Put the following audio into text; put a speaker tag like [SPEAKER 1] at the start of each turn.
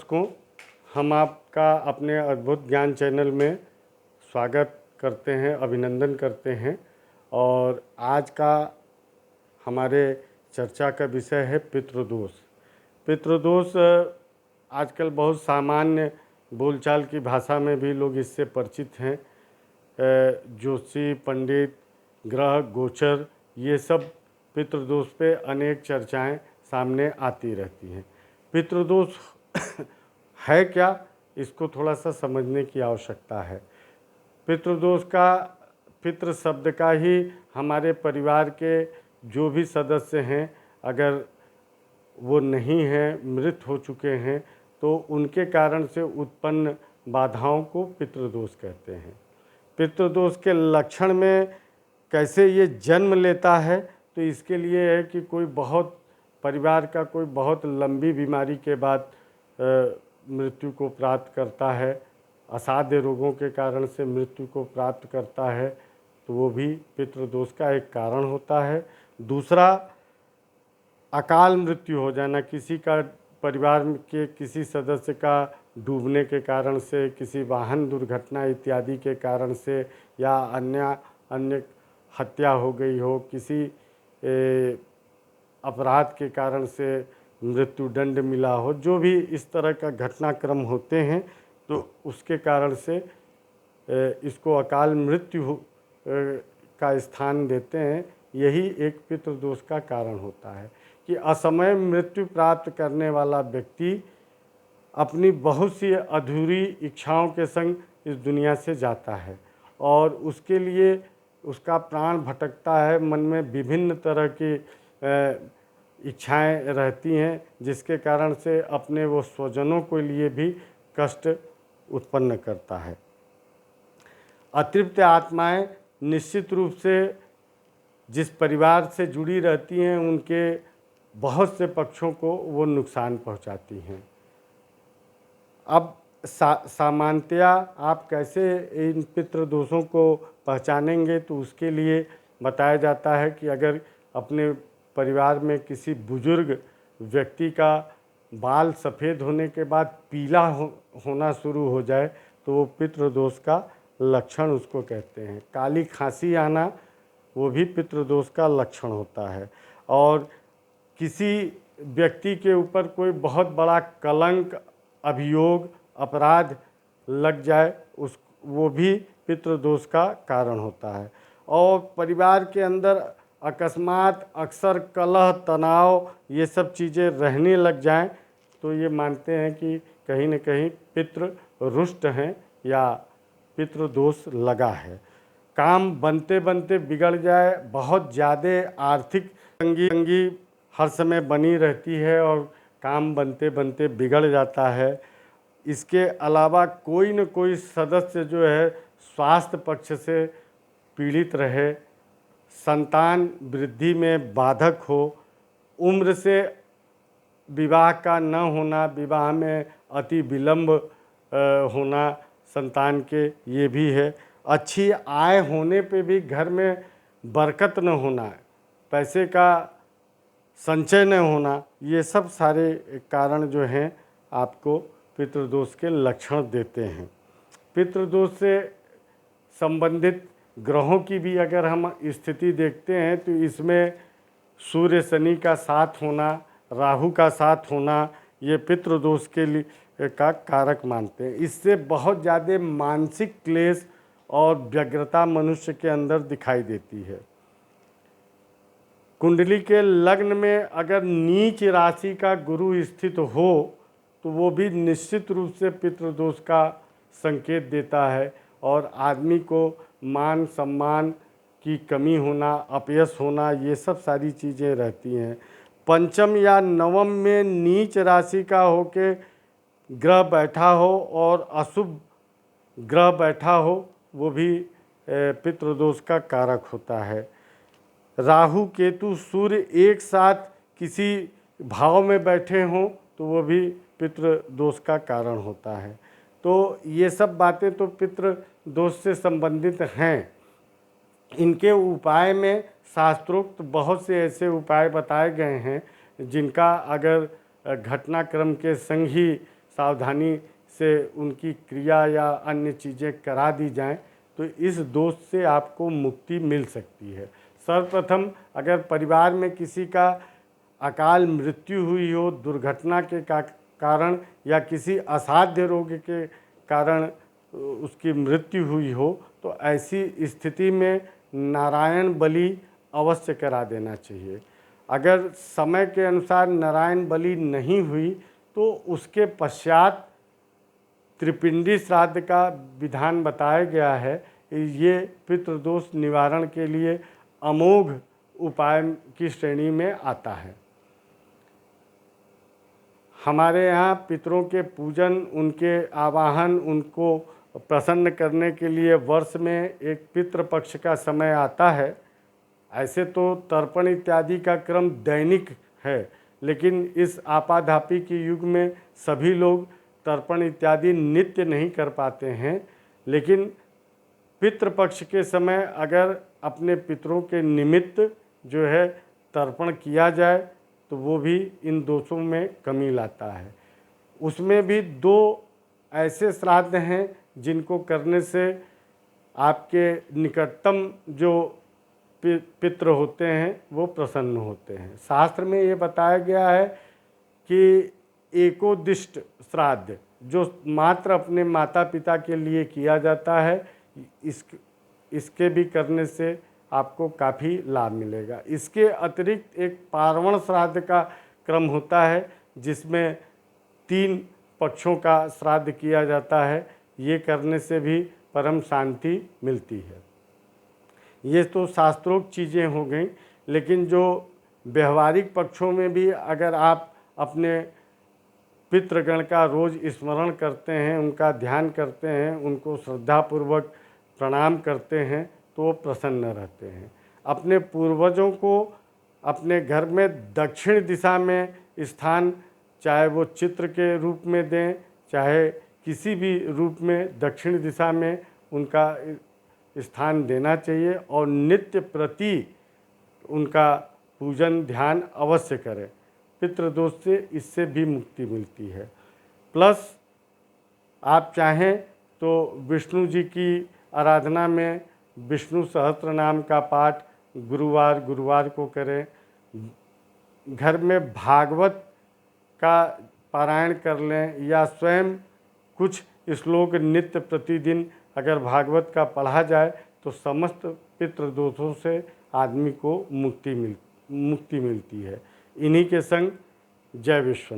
[SPEAKER 1] दर्शकों, हम आपका अपने अद्भुत ज्ञान चैनल में स्वागत करते हैं, अभिनंदन करते हैं। और आज का हमारे चर्चा का विषय है पितृदोष। पितृदोष आजकल बहुत सामान्य बोलचाल की भाषा में भी लोग इससे परिचित हैं। ज्योतिषी, पंडित, ग्रह, गोचर, ये सब पितृदोष पे अनेक चर्चाएं सामने आती रहती हैं। पितृदोष है क्या, इसको थोड़ा सा समझने की आवश्यकता है। पितृदोष का, पितृ शब्द का ही हमारे परिवार के जो भी सदस्य हैं, अगर वो नहीं हैं, मृत हो चुके हैं, तो उनके कारण से उत्पन्न बाधाओं को पितृदोष कहते हैं। पितृदोष के लक्षण में कैसे ये जन्म लेता है, तो इसके लिए है कि कोई बहुत परिवार का कोई बहुत लंबी बीमारी के बाद मृत्यु को प्राप्त करता है, असाध्य रोगों के कारण से मृत्यु को प्राप्त करता है, तो वो भी पितृदोष का एक कारण होता है। दूसरा, अकाल मृत्यु हो जाना, किसी का परिवार के किसी सदस्य का डूबने के कारण से, किसी वाहन दुर्घटना इत्यादि के कारण से, या अन्य हत्या हो गई हो, किसी अपराध के कारण से मृत्यु दंड मिला हो, जो भी इस तरह का घटनाक्रम होते हैं, तो उसके कारण से इसको अकाल मृत्यु का स्थान देते हैं। यही एक पितृदोष का कारण होता है कि असमय मृत्यु प्राप्त करने वाला व्यक्ति अपनी बहुत सी अधूरी इच्छाओं के संग इस दुनिया से जाता है, और उसके लिए उसका प्राण भटकता है। मन में विभिन्न तरह की इच्छाएं रहती हैं, जिसके कारण से अपने वो स्वजनों के लिए भी कष्ट उत्पन्न करता है। अतृप्त आत्माएं निश्चित रूप से जिस परिवार से जुड़ी रहती हैं, उनके बहुत से पक्षों को वो नुकसान पहुंचाती हैं। अब सामान्यतया आप कैसे इन पितृदोषों को पहचानेंगे, तो उसके लिए बताया जाता है कि अगर अपने परिवार में किसी बुजुर्ग व्यक्ति का बाल सफ़ेद होने के बाद पीला होना शुरू हो जाए, तो वो पितृदोष का लक्षण उसको कहते हैं। काली खांसी आना, वो भी पितृदोष का लक्षण होता है। और किसी व्यक्ति के ऊपर कोई बहुत बड़ा कलंक, अभियोग, अपराध लग जाए, वो भी पितृदोष का कारण होता है। और परिवार के अंदर अकस्मात अक्सर कलह, तनाव, ये सब चीज़ें रहने लग जाएं, तो ये मानते हैं कि कहीं न कहीं पितृ रुष्ट हैं या पितृदोष लगा है। काम बनते बनते बिगड़ जाए, बहुत ज़्यादा आर्थिक तंगी हर समय बनी रहती है और काम बनते बनते बिगड़ जाता है। इसके अलावा कोई न कोई सदस्य जो है स्वास्थ्य पक्ष से पीड़ित रहे, संतान वृद्धि में बाधक हो, उम्र से विवाह का न होना, विवाह में अति विलंब होना संतान के, ये भी है। अच्छी आय होने पे भी घर में बरकत न होना, पैसे का संचय न होना, ये सब सारे कारण जो हैं आपको पितृदोष के लक्षण देते हैं। पितृदोष से संबंधित ग्रहों की भी अगर हम स्थिति देखते हैं, तो इसमें सूर्य शनि का साथ होना, राहु का साथ होना, ये पितृदोष के लिए का कारक मानते हैं। इससे बहुत ज़्यादा मानसिक क्लेश और व्यग्रता मनुष्य के अंदर दिखाई देती है। कुंडली के लग्न में अगर नीच राशि का गुरु स्थित हो, तो वो भी निश्चित रूप से पितृदोष का संकेत देता है, और आदमी को मान सम्मान की कमी होना, अपयश होना, ये सब सारी चीज़ें रहती हैं। पंचम या नवम में नीच राशि का होके ग्रह बैठा हो और अशुभ ग्रह बैठा हो, वो भी पितृदोष का कारक होता है। राहु, केतु, सूर्य एक साथ किसी भाव में बैठे हों, तो वो भी पितृदोष का कारण होता है। तो ये सब बातें तो पितृदोष से संबंधित हैं। इनके उपाय में शास्त्रोक्त बहुत से ऐसे उपाय बताए गए हैं, जिनका अगर घटनाक्रम के संग ही सावधानी से उनकी क्रिया या अन्य चीज़ें करा दी जाएं तो इस दोष से आपको मुक्ति मिल सकती है। सर्वप्रथम अगर परिवार में किसी का अकाल मृत्यु हुई हो, दुर्घटना के कारण या किसी असाध्य रोग के कारण उसकी मृत्यु हुई हो, तो ऐसी स्थिति में नारायण बलि अवश्य करा देना चाहिए। अगर समय के अनुसार नारायण बलि नहीं हुई तो उसके पश्चात त्रिपिंडी श्राद्ध का विधान बताया गया है। ये पितृदोष निवारण के लिए अमोघ उपाय की श्रेणी में आता है। हमारे यहाँ पितरों के पूजन, उनके आवाहन, उनको प्रसन्न करने के लिए वर्ष में एक पितृपक्ष का समय आता है। ऐसे तो तर्पण इत्यादि का क्रम दैनिक है, लेकिन इस आपाधापी के युग में सभी लोग तर्पण इत्यादि नित्य नहीं कर पाते हैं। लेकिन पितृपक्ष के समय अगर अपने पितरों के निमित्त जो है तर्पण किया जाए तो वो भी इन दोषों में कमी लाता है। उसमें भी 2 ऐसे श्राद्ध हैं जिनको करने से आपके निकटतम जो पितृ होते हैं वो प्रसन्न होते हैं। शास्त्र में ये बताया गया है कि एकोदिष्ट श्राद्ध जो मात्र अपने माता पिता के लिए किया जाता है, इसके भी करने से आपको काफ़ी लाभ मिलेगा। इसके अतिरिक्त एक पार्वण श्राद्ध का क्रम होता है जिसमें 3 पक्षों का श्राद्ध किया जाता है। ये करने से भी परम शांति मिलती है। ये तो शास्त्रोक्त चीज़ें हो गई, लेकिन जो व्यवहारिक पक्षों में भी अगर आप अपने पितृगण का रोज़ स्मरण करते हैं, उनका ध्यान करते हैं, उनको श्रद्धापूर्वक प्रणाम करते हैं तो वो प्रसन्न रहते हैं। अपने पूर्वजों को अपने घर में दक्षिण दिशा में स्थान, चाहे वो चित्र के रूप में दें, चाहे किसी भी रूप में दक्षिण दिशा में उनका स्थान देना चाहिए और नित्य प्रति उनका पूजन ध्यान अवश्य करें। पितृदोष से इससे भी मुक्ति मिलती है। प्लस आप चाहें तो विष्णु जी की आराधना में विष्णु सहस्त्र नाम का पाठ गुरुवार को करें। घर में भागवत का पारायण कर लें या स्वयं कुछ श्लोक नित्य प्रतिदिन अगर भागवत का पढ़ा जाए तो समस्त पितृदोषों से आदमी को मुक्ति मिलती है। इन्हीं के संग जय विश्वनाथ।